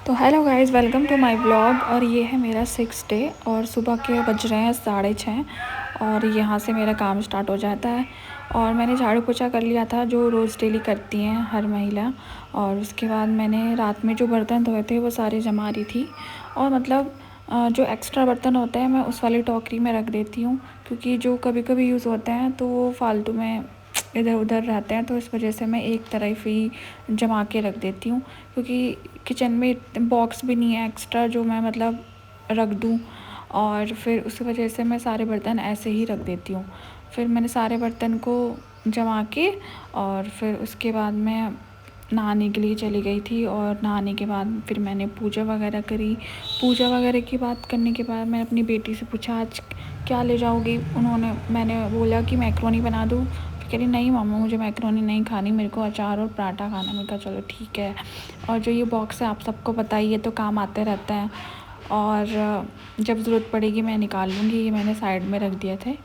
तो hello guys, welcome to my blog. और ये है मेरा 6th डे और सुबह के बज रहे हैं 6:30 और यहाँ से मेरा काम स्टार्ट हो जाता है। और मैंने झाड़ू पोछा कर लिया था जो रोज़ डेली करती हैं हर महिला। और उसके बाद मैंने रात में जो बर्तन धोए थे वो सारे जमा रही थी। और मतलब जो एक्स्ट्रा बर्तन होते हैं मैं उस वाली टोकरी में रख देती हूँ, क्योंकि जो कभी कभी यूज़ होते हैं तो वो फालतू में इधर उधर रहते हैं, तो इस वजह से मैं एक तरफ ही जमा के रख देती हूँ। क्योंकि किचन में बॉक्स भी नहीं है एक्स्ट्रा जो मैं मतलब रख दूँ, और फिर उस वजह से मैं सारे बर्तन ऐसे ही रख देती हूँ। फिर मैंने सारे बर्तन को जमा के और फिर उसके बाद मैं नहाने के लिए चली गई थी। और नहाने के बाद फिर मैंने पूजा वगैरह करी। पूजा वगैरह की बात करने के बाद मैंने अपनी बेटी से पूछा आज क्या ले जाओगी। मैंने बोला कि मैक्रोनी बना दूँ। कह रही नहीं मम्मा, मुझे मैक्रोनी नहीं खानी, मेरे को अचार और पराठा खाना है। मैंने कहा चलो ठीक है। और जो ये बॉक्स है आप सबको पता ही है, तो काम आते रहते हैं और जब ज़रूरत पड़ेगी मैं निकाल लूँगी। ये मैंने साइड में रख दिए थे।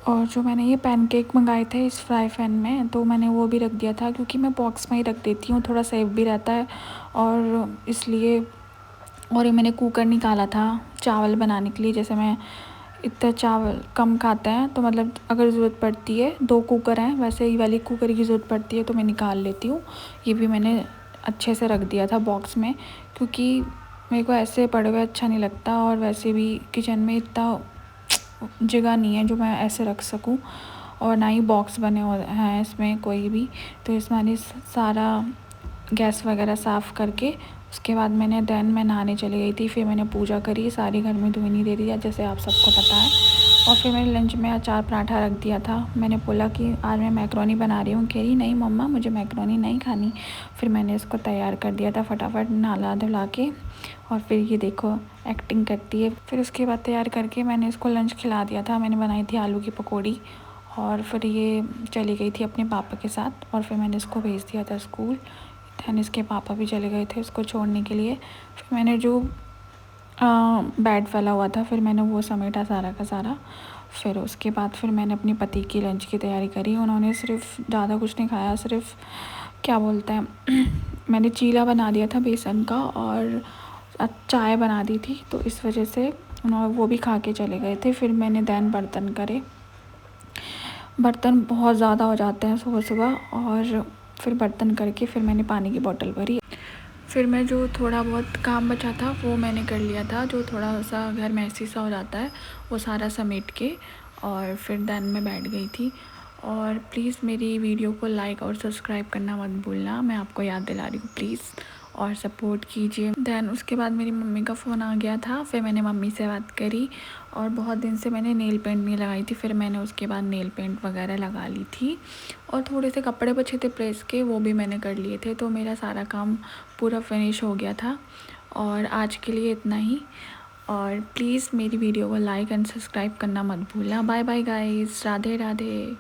और जो मैंने ये पैनकेक मंगाए थे इस फ्राई पैन में, तो मैंने वो भी रख दिया था, क्योंकि मैं बॉक्स में ही रख देती हूँ, थोड़ा सेफ भी रहता है और इसलिए। और ये मैंने कुकर निकाला था चावल बनाने के लिए। जैसे मैं इतना चावल कम खाते हैं तो मतलब अगर ज़रूरत पड़ती है, 2 कुकर हैं वैसे, ही वाली कुकर की ज़रूरत पड़ती है तो मैं निकाल लेती हूँ। ये भी मैंने अच्छे से रख दिया था बॉक्स में, क्योंकि मेरे को ऐसे पड़े हुए अच्छा नहीं लगता। और वैसे भी किचन में इतना जगह नहीं है जो मैं ऐसे रख सकूं, और ना ही बॉक्स बने हुए हैं इसमें कोई भी। तो इसमें मैंने सारा गैस वगैरह साफ़ करके उसके बाद मैं नहाने चली गई थी। फिर मैंने पूजा करी, सारी घर में धुनी दे दिया जैसे आप सबको पता है। और फिर मैंने लंच में अचार पराठा रख दिया था। मैंने बोला कि आज मैं मैक्रोनी बना रही हूँ। कह रही नहीं मम्मा, मुझे मैक्रोनी नहीं खानी। फिर मैंने इसको तैयार कर दिया था फटाफट नहाला धुला के। और फिर ये देखो एक्टिंग करती है। फिर उसके बाद तैयार करके मैंने इसको लंच खिला दिया था। मैंने बनाई थी आलू की पकौड़ी। और फिर ये चली गई थी अपने पापा के साथ, और फिर मैंने इसको भेज दिया था स्कूल। दैन इसके पापा भी चले गए थे उसको छोड़ने के लिए। फिर मैंने जो बेड फैला हुआ था फिर मैंने वो समेटा सारा का सारा। फिर उसके बाद फिर मैंने अपने पति की लंच की तैयारी करी। उन्होंने सिर्फ ज़्यादा कुछ नहीं खाया, सिर्फ क्या बोलते हैं मैंने चीला बना दिया था बेसन का और चाय बना दी थी, तो इस वजह से उन्होंने वो भी खा के चले गए थे। फिर मैंने दैन बर्तन करे। बर्तन बहुत ज़्यादा हो जाते हैं सुबह सुबह। और फिर बर्तन करके फिर मैंने पानी की बोतल भरी। फिर मैं जो थोड़ा बहुत काम बचा था वो मैंने कर लिया था, जो थोड़ा सा घर मैसी सा हो जाता है वो सारा समेट के। और फिर दैन मैं बैठ गई थी। और प्लीज़ मेरी वीडियो को लाइक और सब्सक्राइब करना मत भूलना, मैं आपको याद दिला रही हूँ प्लीज़, और सपोर्ट कीजिए। दैन उसके बाद मेरी मम्मी का फ़ोन आ गया था। फिर मैंने मम्मी से बात करी। और बहुत दिन से मैंने नेल पेंट नहीं लगाई थी, फिर मैंने उसके बाद नेल पेंट वगैरह लगा ली थी। और थोड़े से कपड़े बचे थे प्रेस के, वो भी मैंने कर लिए थे। तो मेरा सारा काम पूरा फिनिश हो गया था। और आज के लिए इतना ही। और प्लीज़ मेरी वीडियो को लाइक एंड सब्सक्राइब करना मत भूलना। Bye bye guys, Radhe Radhe.